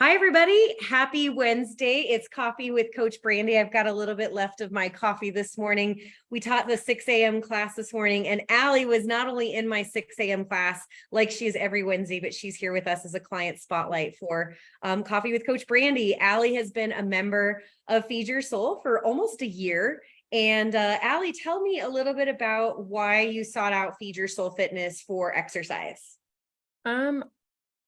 Hi, everybody. Happy Wednesday. It's Coffee with Coach Brandy. I've got a little bit left of my coffee this morning. We taught the 6 a.m. class this morning, and Alli was not only in my 6 a.m. class like she is every Wednesday, but she's here with us as a client spotlight for Coffee with Coach Brandy. Alli has been a member of Feed Your Soul for almost a year. And Alli, tell me a little bit about why you sought out Feed Your Soul Fitness for exercise.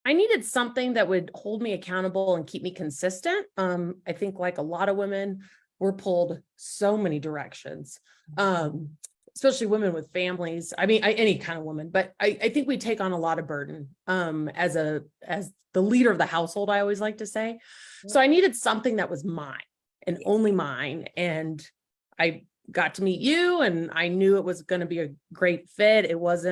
I needed something that would hold me accountable and keep me consistent. I think like a lot of women, we're pulled so many directions, especially women with families. I mean, any kind of woman, but I think we take on a lot of burden as the leader of the household, I always like to say. So I needed something that was mine and only mine. And I got to meet you and I knew it was going to be a great fit. It was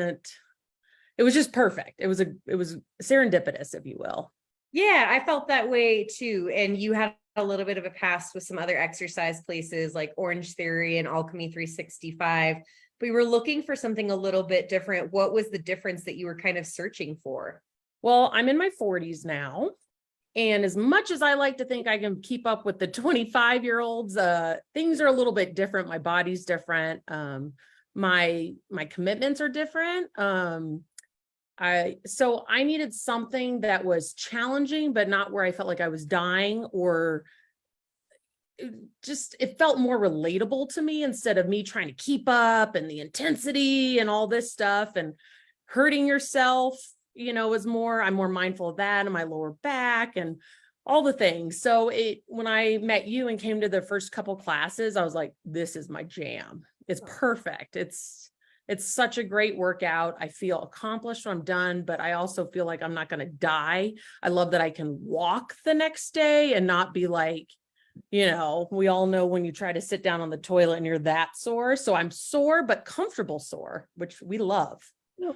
just perfect. It was serendipitous, if you will. Yeah, I felt that way too. And you had a little bit of a past with some other exercise places like Orange Theory and Alchemy 365. We were looking for something a little bit different. What was the difference that you were kind of searching for? Well, I'm in my 40s now. And as much as I like to think I can keep up with the 25-year-olds, things are a little bit different. My body's different. My commitments are different. So I needed something that was challenging, but not where I felt like I was dying, or it felt more relatable to me instead of me trying to keep up and the intensity and all this stuff and hurting yourself, is I'm more mindful of that and my lower back and all the things. So when I met you and came to the first couple classes, I was like, this is my jam. It's perfect. It's such a great workout. I feel accomplished when I'm done, but I also feel like I'm not going to die. I love that I can walk the next day and not be like, we all know when you try to sit down on the toilet and you're that sore. So I'm sore, but comfortable sore, which we love.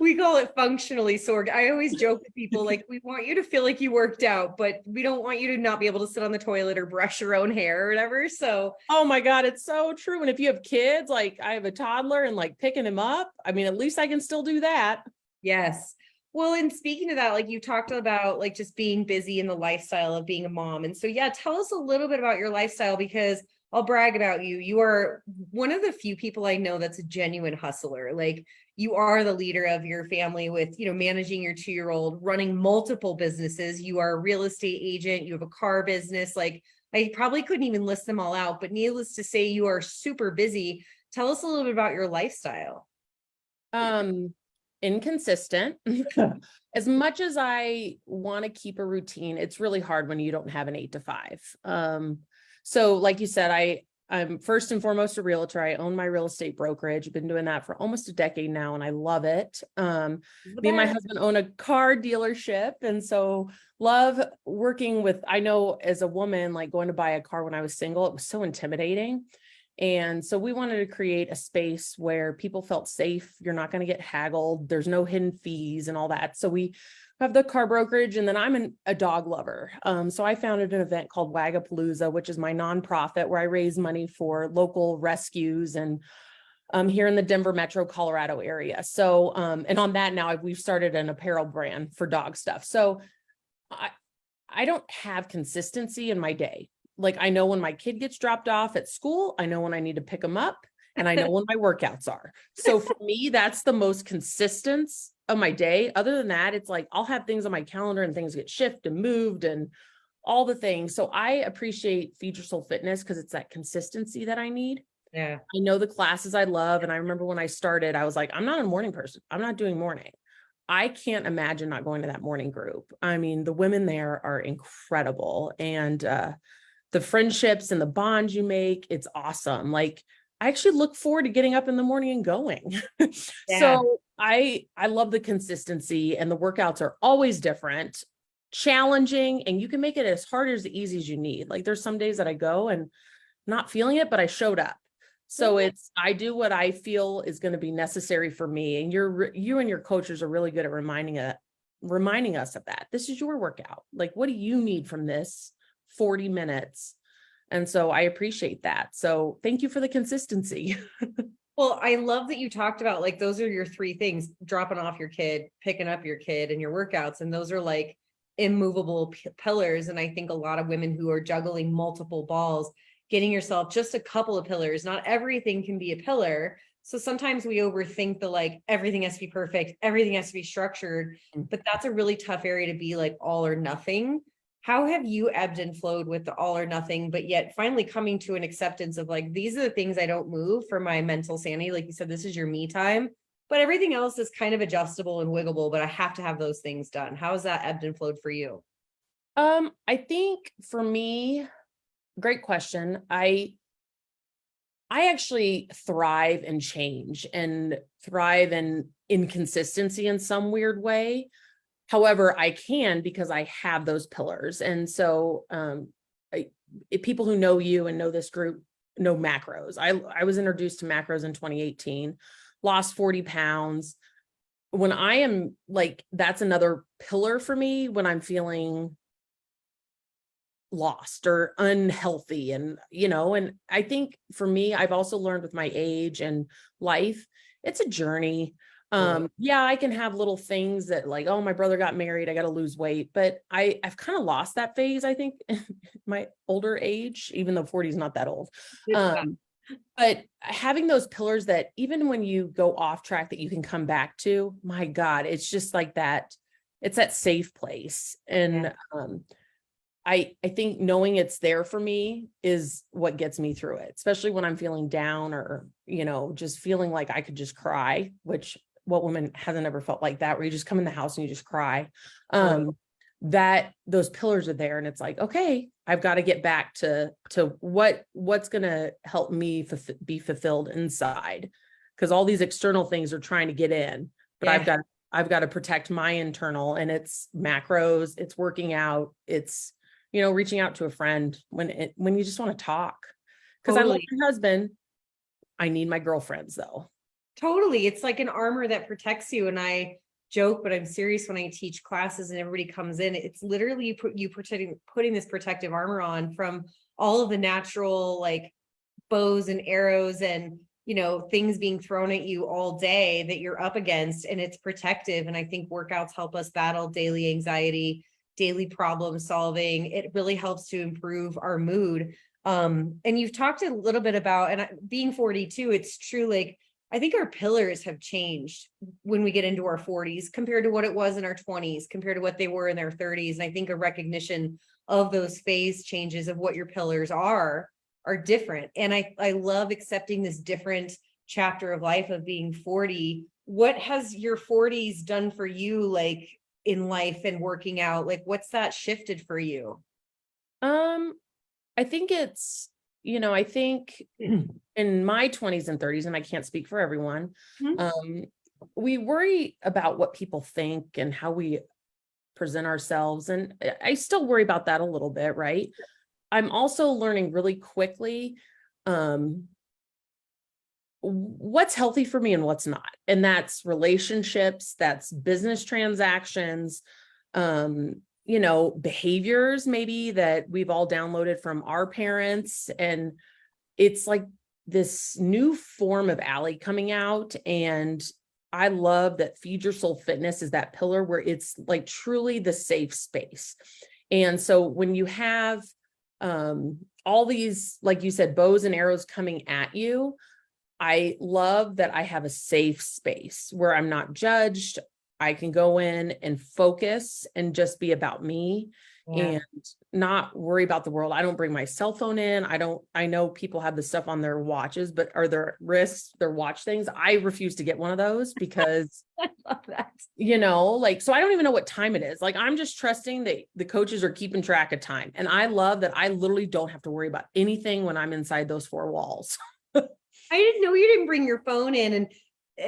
We call it functionally sore. I always joke with people like, we want you to feel like you worked out, but we don't want you to not be able to sit on the toilet or brush your own hair or whatever. So, oh my God, it's so true. And if you have kids, like I have a toddler and like picking him up, I mean, at least I can still do that. Yes. Well, and speaking of that, like you talked about like just being busy in the lifestyle of being a mom. And so, yeah, tell us a little bit about your lifestyle, because I'll brag about you. You are one of the few people I know that's a genuine hustler. Like you are the leader of your family with, managing your 2-year-old, running multiple businesses. You are a real estate agent. You have a car business. Like I probably couldn't even list them all out, but needless to say, you are super busy. Tell us a little bit about your lifestyle. Inconsistent. As much as I want to keep a routine, it's really hard when you don't have an 8 to 5. So like you said, I'm first and foremost a realtor. I own my real estate brokerage. I've been doing that for almost a decade now, and I love it. Me and my husband own a car dealership, and so love working with, I know as a woman, like going to buy a car when I was single, it was so intimidating. And so we wanted to create a space where people felt safe. You're not going to get haggled. There's no hidden fees and all that. So we have the car brokerage, and then I'm a dog lover. So I founded an event called Wagapalooza, which is my nonprofit where I raise money for local rescues and here in the Denver metro, Colorado area. So, and on that now we've started an apparel brand for dog stuff. So I don't have consistency in my day. Like I know when my kid gets dropped off at school, I know when I need to pick them up, and I know when my workouts are. So for me, that's the most consistent of my day. Other than that, it's like I'll have things on my calendar and things get shifted and moved and all the things. So I appreciate Feed Your Soul Fitness because it's that consistency that I need. Yeah. I know the classes I love. And I remember when I started, I was like, I'm not a morning person. I'm not doing morning. I can't imagine not going to that morning group. I mean, the women there are incredible. And the friendships and the bonds you make, it's awesome. Like I actually look forward to getting up in the morning and going. Yeah. So I love the consistency, and the workouts are always different, challenging, and you can make it as hard or as easy as you need. Like there's some days that I go and not feeling it, but I showed up. So I do what I feel is going to be necessary for me. And you and your coaches are really good at reminding us of that. This is your workout. Like, what do you need from this 40 minutes? And so I appreciate that. So thank you for the consistency. Well, I love that you talked about like, those are your 3 things: dropping off your kid, picking up your kid, and your workouts. And those are like immovable pillars. And I think a lot of women who are juggling multiple balls, getting yourself just a couple of pillars, not everything can be a pillar. So sometimes we overthink the like everything has to be perfect, everything has to be structured, but that's a really tough area to be like all or nothing. How have you ebbed and flowed with the all or nothing, but yet finally coming to an acceptance of like, these are the things I don't move for my mental sanity. Like you said, this is your me time, but everything else is kind of adjustable and wiggable, but I have to have those things done. How has that ebbed and flowed for you? I think for me, great question. I actually thrive in change and thrive in inconsistency in some weird way. However, I can because I have those pillars. And so if people who know you and know this group know macros. I was introduced to macros in 2018, lost 40 pounds. When I am like, that's another pillar for me when I'm feeling lost or unhealthy. And, and I think for me, I've also learned with my age and life, it's a journey. Yeah, I can have little things that like, oh, my brother got married, I got to lose weight, but I've kind of lost that phase, I think, in my older age, even though 40 is not that old. But having those pillars that even when you go off track that you can come back to, my God, it's just like that. It's that safe place. And I think knowing it's there for me is what gets me through it, especially when I'm feeling down or, just feeling like I could just cry, which what woman hasn't ever felt like that, where you just come in the house and you just cry. That those pillars are there and it's like, okay, I've got to get back to what's going to help me be fulfilled inside. Cause all these external things are trying to get in, but I've got to protect my internal, and it's macros, it's working out, it's, reaching out to a friend when you just want to talk. Cause I love my husband. I need my girlfriends though. Totally. It's like an armor that protects you. And I joke, but I'm serious when I teach classes and everybody comes in. It's literally putting this protective armor on from all of the natural like bows and arrows and things being thrown at you all day that you're up against, and it's protective. And I think workouts help us battle daily anxiety, daily problem solving. It really helps to improve our mood. And you've talked a little bit about, and being 42, it's true. Like, I think our pillars have changed when we get into our 40s compared to what it was in our 20s, compared to what they were in their 30s. And I think a recognition of those phase changes of what your pillars are different. And I love accepting this different chapter of life of being 40. What has your 40s done for you, like in life and working out? Like, what's that shifted for you? I think it's, I think in my 20s and 30s, and I can't speak for everyone, we worry about what people think and how we present ourselves. And I still worry about that a little bit, right? I'm also learning really quickly what's healthy for me and what's not. And that's relationships, that's business transactions, behaviors maybe that we've all downloaded from our parents. And it's like this new form of Alli coming out. And I love that Feed Your Soul Fitness is that pillar where it's like truly the safe space. And so when you have all these, like you said, bows and arrows coming at you, I love that I have a safe space where I'm not judged. I can go in and focus and just be about me and not worry about the world. I don't bring my cell phone in. I know people have the stuff on their watches, but are there risks, their watch things? I refuse to get one of those because I love that. So I don't even know what time it is. Like, I'm just trusting that the coaches are keeping track of time. And I love that I literally don't have to worry about anything when I'm inside those four walls. I didn't know you didn't bring your phone in. And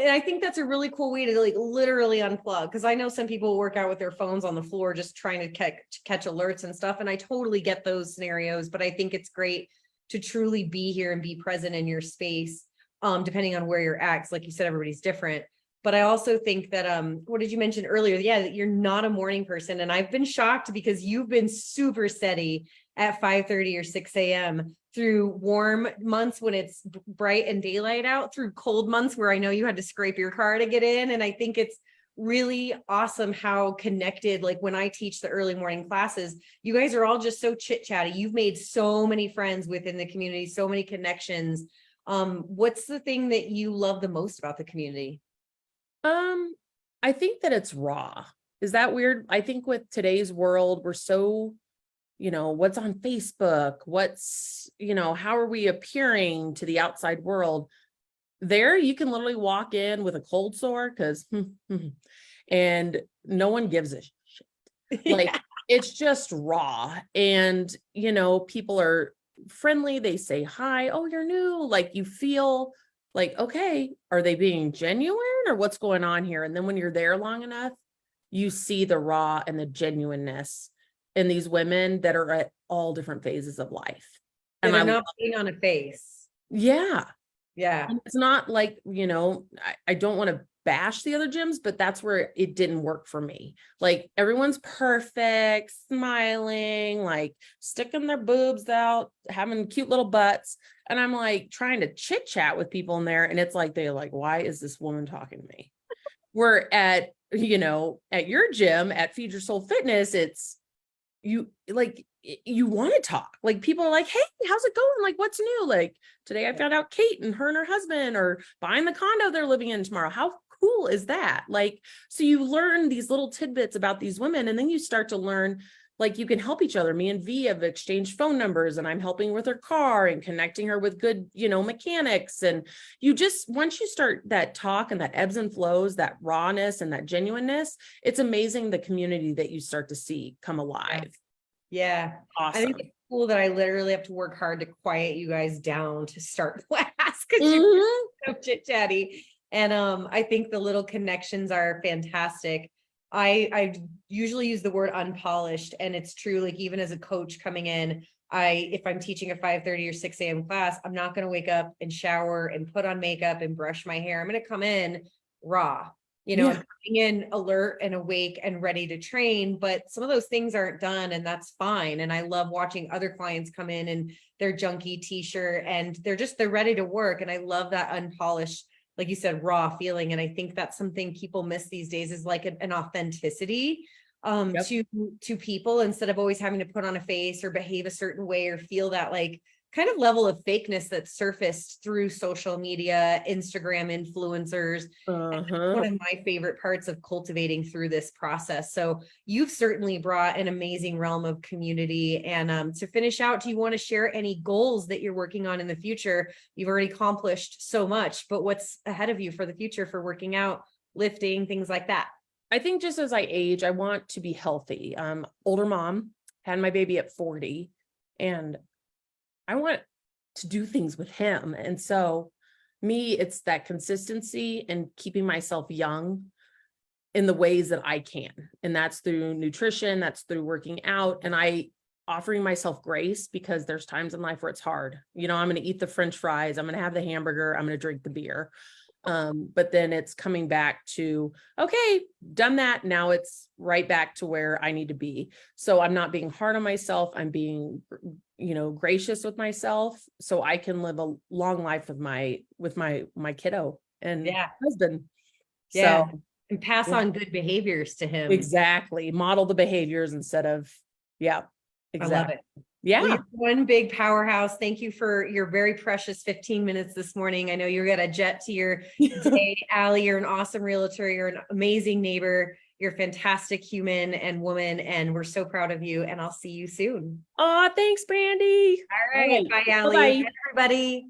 I think that's a really cool way to like literally unplug. Because I know some people work out with their phones on the floor, just trying to catch alerts and stuff. And I totally get those scenarios, but I think it's great to truly be here and be present in your space, depending on where you're at. 'Cause like you said, everybody's different. But I also think that, what did you mention earlier? Yeah, that you're not a morning person. And I've been shocked because you've been super steady at 5:30 or 6 a.m. through warm months when it's bright and daylight out, through cold months where I know you had to scrape your car to get in. And I think it's really awesome how connected, like when I teach the early morning classes, you guys are all just so chit chatty. You've made so many friends within the community, so many connections. What's the thing that you love the most about the community? I think that it's raw. Is that weird? I think with today's world, we're so, what's on Facebook? How are we appearing to the outside world? There, you can literally walk in with a cold sore because, and no one gives a shit. Like, it's just raw. And, people are friendly. They say hi. Oh, you're new. Like, you feel like, okay, are they being genuine or what's going on here? And then when you're there long enough, you see the raw and the genuineness in these women that are at all different phases of life. And they're not putting on a face. Yeah. Yeah. And it's not like, I don't want to bash the other gyms, but that's where it didn't work for me. Like, everyone's perfect, smiling, like sticking their boobs out, having cute little butts. And I'm like trying to chit chat with people in there. And it's like, they're like, why is this woman talking to me? We're at your gym at Feed Your Soul Fitness, it's you want to talk. Like, people are like, hey, how's it going? Like, what's new? Like, today I found out Kate and her and her husband are buying the condo they're living in tomorrow. How cool is that? Like, so you learn these little tidbits about these women, and then you start to learn, like, you can help each other. Me and V have exchanged phone numbers, and I'm helping with her car and connecting her with good, mechanics. And once you start that talk and that ebbs and flows, that rawness and that genuineness, it's amazing the community that you start to see come alive. Yeah. Awesome. I think it's cool that I literally have to work hard to quiet you guys down to start class because you're so chit chatty. And I think the little connections are fantastic. I usually use the word unpolished, and it's true. Like, even as a coach coming in, if I'm teaching a 5:30 or 6 a.m. class, I'm not going to wake up and shower and put on makeup and brush my hair. I'm going to come in raw. I'm coming in alert and awake and ready to train, but some of those things aren't done, and that's fine. And I love watching other clients come in their junky t-shirt and they're ready to work. And I love that unpolished, like you said, raw feeling. And I think that's something people miss these days, is like an authenticity to people, instead of always having to put on a face or behave a certain way or feel that like kind of level of fakeness that's surfaced through social media, Instagram influencers. One of my favorite parts of cultivating through this process. So you've certainly brought an amazing realm of community. And to finish out, do you want to share any goals that you're working on in the future? You've already accomplished so much, but what's ahead of you for the future for working out, lifting, things like that? I think just as I age, I want to be healthy. Older mom, had my baby at 40, and I want to do things with him. And so it's that consistency and keeping myself young in the ways that I can. And that's through nutrition, that's through working out, and offering myself grace, because there's times in life where it's hard. I'm going to eat the French fries, I'm going to have the hamburger, I'm going to drink the beer. But then it's coming back to, okay, done that. Now it's right back to where I need to be. So I'm not being hard on myself. I'm being, gracious with myself, so I can live a long life with my kiddo and husband. Yeah. So, and pass on good behaviors to him. Exactly. Model the behaviors instead of, exactly. I love it. Yeah. Well, you're one big powerhouse. Thank you for your very precious 15 minutes this morning. I know you're going to jet to your day. Alli, you're an awesome realtor. You're an amazing neighbor. You're a fantastic human and woman, and we're so proud of you. And I'll see you soon. Oh, thanks, Brandy. All right. Bye, Alli. Bye, everybody.